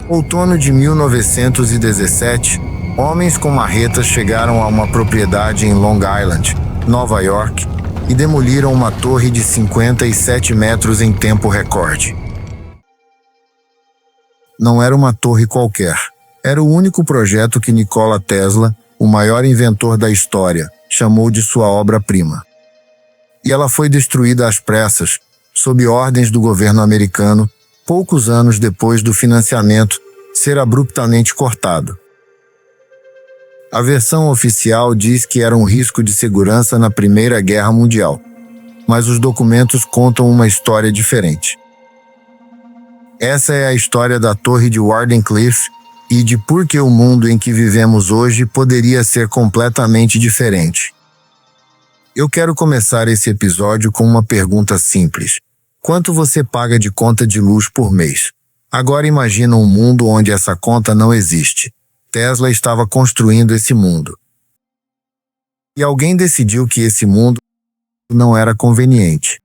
Outono de 1917, homens com marretas chegaram a uma propriedade em Long Island, Nova York, e demoliram uma torre de 57 metros em tempo recorde. Não era uma torre qualquer. Era o único projeto que Nikola Tesla, o maior inventor da história, chamou de sua obra-prima. E ela foi destruída às pressas, sob ordens do governo americano, poucos anos depois do financiamento ser abruptamente cortado. A versão oficial diz que era um risco de segurança na Primeira Guerra Mundial, mas os documentos contam uma história diferente. Essa é a história da Torre de Wardenclyffe e de por que o mundo em que vivemos hoje poderia ser completamente diferente. Eu quero começar esse episódio com uma pergunta simples. Quanto você paga de conta de luz por mês? Agora imagina um mundo onde essa conta não existe. Tesla estava construindo esse mundo. E alguém decidiu que esse mundo não era conveniente.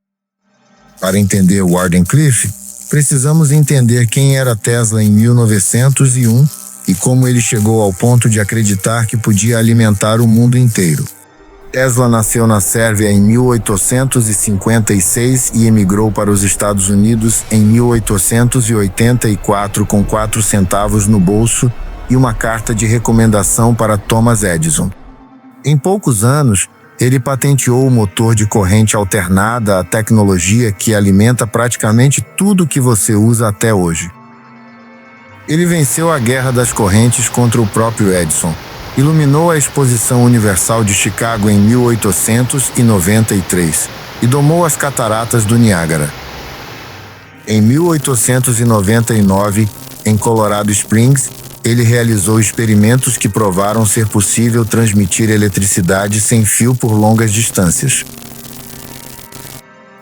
Para entender Wardenclyffe, precisamos entender quem era Tesla em 1901 e como ele chegou ao ponto de acreditar que podia alimentar o mundo inteiro. Tesla nasceu na Sérvia em 1856 e emigrou para os Estados Unidos em 1884 com 4 centavos no bolso e uma carta de recomendação para Thomas Edison. Em poucos anos, ele patenteou o motor de corrente alternada, a tecnologia que alimenta praticamente tudo que você usa até hoje. Ele venceu a Guerra das Correntes contra o próprio Edison, iluminou a Exposição Universal de Chicago em 1893 e domou as cataratas do Niágara. Em 1899, em Colorado Springs, ele realizou experimentos que provaram ser possível transmitir eletricidade sem fio por longas distâncias.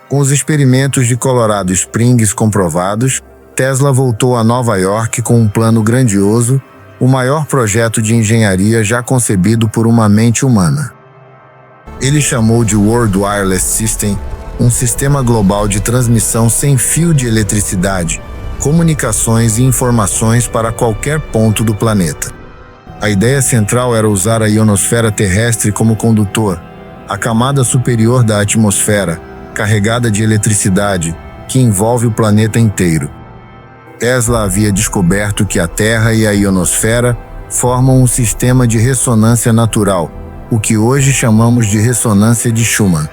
Com os experimentos de Colorado Springs comprovados, Tesla voltou a Nova York com um plano grandioso, o maior projeto de engenharia já concebido por uma mente humana. Ele chamou de World Wireless System, um sistema global de transmissão sem fio de eletricidade, comunicações e informações para qualquer ponto do planeta. A ideia central era usar a ionosfera terrestre como condutor, a camada superior da atmosfera, carregada de eletricidade, que envolve o planeta inteiro. Tesla havia descoberto que a Terra e a ionosfera formam um sistema de ressonância natural, o que hoje chamamos de ressonância de Schumann.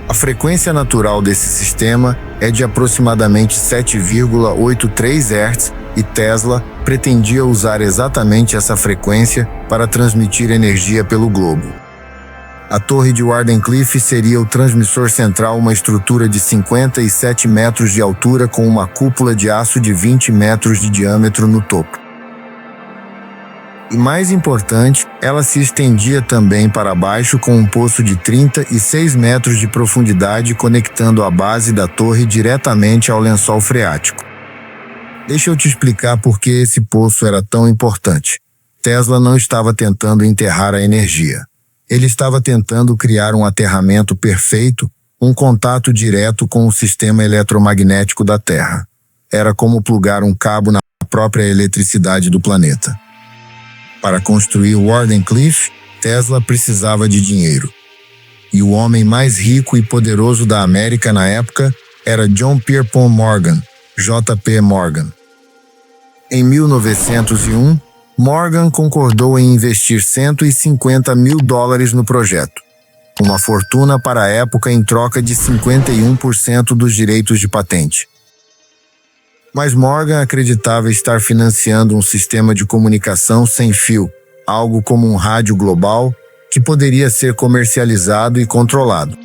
A frequência natural desse sistema é de aproximadamente 7,83 Hz e Tesla pretendia usar exatamente essa frequência para transmitir energia pelo globo. A Torre de Wardenclyffe seria o transmissor central, uma estrutura de 57 metros de altura com uma cúpula de aço de 20 metros de diâmetro no topo. E mais importante, ela se estendia também para baixo com um poço de 36 metros de profundidade conectando a base da torre diretamente ao lençol freático. Deixa eu te explicar por que esse poço era tão importante. Tesla não estava tentando enterrar a energia. Ele estava tentando criar um aterramento perfeito, um contato direto com o sistema eletromagnético da Terra. Era como plugar um cabo na própria eletricidade do planeta. Para construir o Wardenclyffe, Tesla precisava de dinheiro. E o homem mais rico e poderoso da América na época era John Pierpont Morgan, J.P. Morgan. Em 1901, Morgan concordou em investir $150 mil no projeto, uma fortuna para a época em troca de 51% dos direitos de patente. Mas Morgan acreditava estar financiando um sistema de comunicação sem fio, algo como um rádio global que poderia ser comercializado e controlado.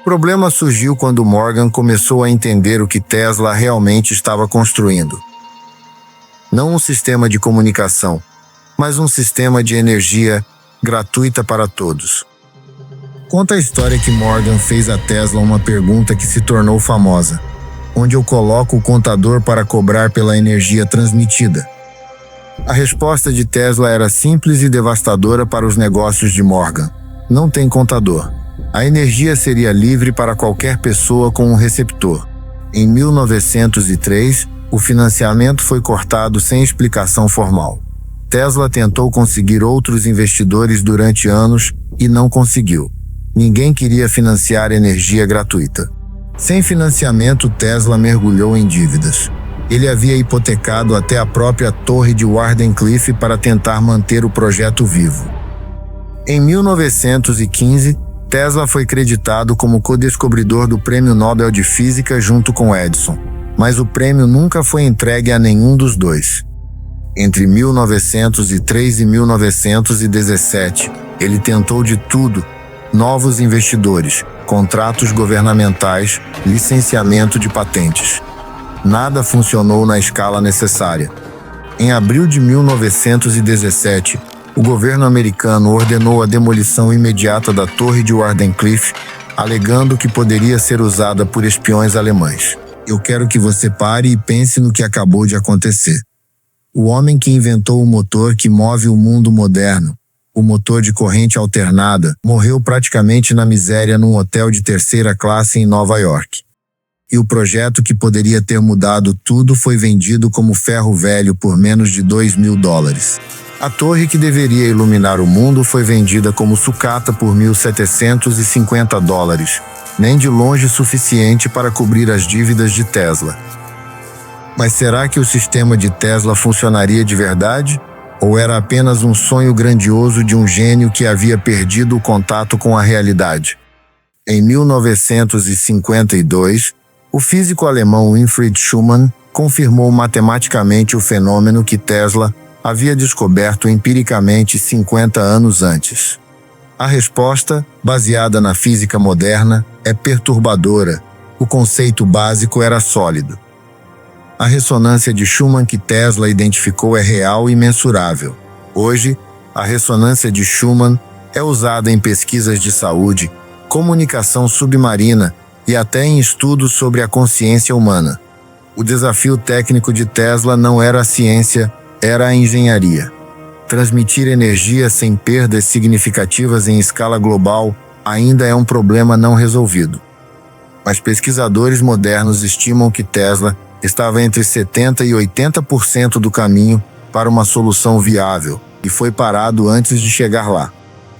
O problema surgiu quando Morgan começou a entender o que Tesla realmente estava construindo. Não um sistema de comunicação, mas um sistema de energia gratuita para todos. Conta a história que Morgan fez a Tesla uma pergunta que se tornou famosa: onde eu coloco o contador para cobrar pela energia transmitida? A resposta de Tesla era simples e devastadora para os negócios de Morgan: não tem contador. A energia seria livre para qualquer pessoa com um receptor. Em 1903, O financiamento foi cortado sem explicação formal. Tesla tentou conseguir outros investidores durante anos e não conseguiu. Ninguém queria financiar energia gratuita. Sem financiamento, Tesla mergulhou em dívidas. Ele havia hipotecado até a própria torre de Wardenclyffe para tentar manter o projeto vivo. Em 1915, Tesla foi creditado como codescobridor do Prêmio Nobel de Física junto com Edison, mas o prêmio nunca foi entregue a nenhum dos dois. Entre 1903 e 1917, ele tentou de tudo: novos investidores, contratos governamentais, licenciamento de patentes. Nada funcionou na escala necessária. Em abril de 1917, o governo americano ordenou a demolição imediata da torre de Wardenclyffe, alegando que poderia ser usada por espiões alemães. Eu quero que você pare e pense no que acabou de acontecer. O homem que inventou o motor que move o mundo moderno, o motor de corrente alternada, morreu praticamente na miséria num hotel de terceira classe em Nova York. E o projeto que poderia ter mudado tudo foi vendido como ferro velho por menos de $2.000. A torre que deveria iluminar o mundo foi vendida como sucata por $1.750, nem de longe suficiente para cobrir as dívidas de Tesla. Mas será que o sistema de Tesla funcionaria de verdade? Ou era apenas um sonho grandioso de um gênio que havia perdido o contato com a realidade? Em 1952, o físico alemão Winfried Schumann confirmou matematicamente o fenômeno que Tesla havia descoberto empiricamente 50 anos antes. A resposta, baseada na física moderna, é perturbadora. O conceito básico era sólido. A ressonância de Schumann que Tesla identificou é real e mensurável. Hoje, a ressonância de Schumann é usada em pesquisas de saúde, comunicação submarina e até em estudos sobre a consciência humana. O desafio técnico de Tesla não era a ciência, era a engenharia. Transmitir energia sem perdas significativas em escala global ainda é um problema não resolvido. Mas pesquisadores modernos estimam que Tesla estava entre 70% e 80% do caminho para uma solução viável e foi parado antes de chegar lá.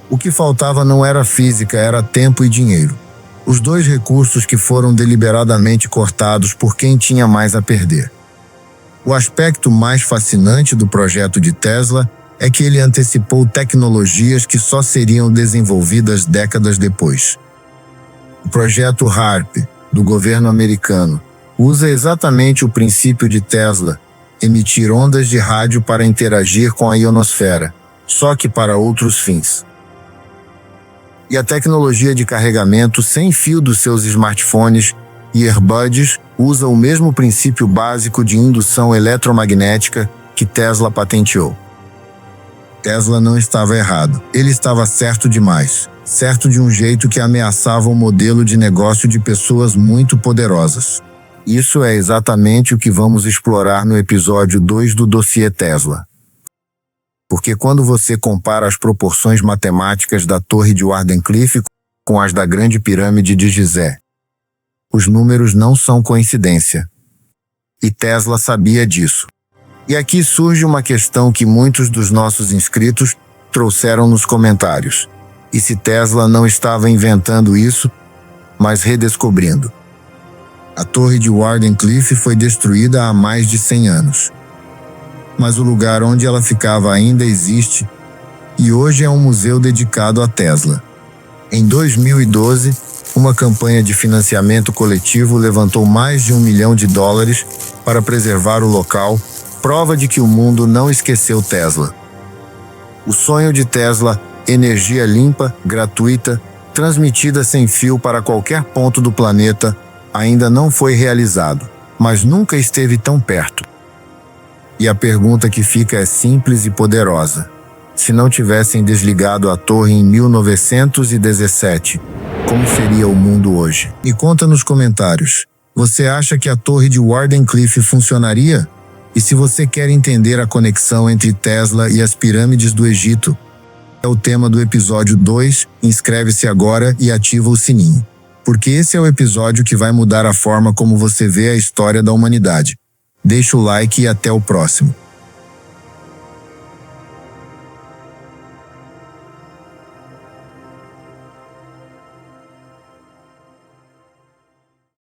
O que faltava não era física, era tempo e dinheiro. Os dois recursos que foram deliberadamente cortados por quem tinha mais a perder. O aspecto mais fascinante do projeto de Tesla é que ele antecipou tecnologias que só seriam desenvolvidas décadas depois. O projeto HAARP, do governo americano, usa exatamente o princípio de Tesla, emitir ondas de rádio para interagir com a ionosfera, só que para outros fins. E a tecnologia de carregamento sem fio dos seus smartphones e earbuds usa o mesmo princípio básico de indução eletromagnética que Tesla patenteou. Tesla não estava errado, ele estava certo demais, certo de um jeito que ameaçava o modelo de negócio de pessoas muito poderosas. Isso é exatamente o que vamos explorar no episódio 2 do Dossiê Tesla. Porque quando você compara as proporções matemáticas da Torre de Wardenclyffe com as da Grande Pirâmide de Gizé, os números não são coincidência. E Tesla sabia disso. E aqui surge uma questão que muitos dos nossos inscritos trouxeram nos comentários. E se Tesla não estava inventando isso, mas redescobrindo? A Torre de Wardenclyffe foi destruída há mais de 100 anos. Mas o lugar onde ela ficava ainda existe, e hoje é um museu dedicado a Tesla. Em 2012, uma campanha de financiamento coletivo levantou mais de $1 milhão para preservar o local, prova de que o mundo não esqueceu Tesla. O sonho de Tesla, energia limpa, gratuita, transmitida sem fio para qualquer ponto do planeta, ainda não foi realizado, mas nunca esteve tão perto. E a pergunta que fica é simples e poderosa. Se não tivessem desligado a torre em 1917, como seria o mundo hoje? Me conta nos comentários. Você acha que a torre de Wardenclyffe funcionaria? E se você quer entender a conexão entre Tesla e as pirâmides do Egito, é o tema do episódio 2, inscreve-se agora e ativa o sininho. Porque esse é o episódio que vai mudar a forma como você vê a história da humanidade. Deixa o like e até o próximo.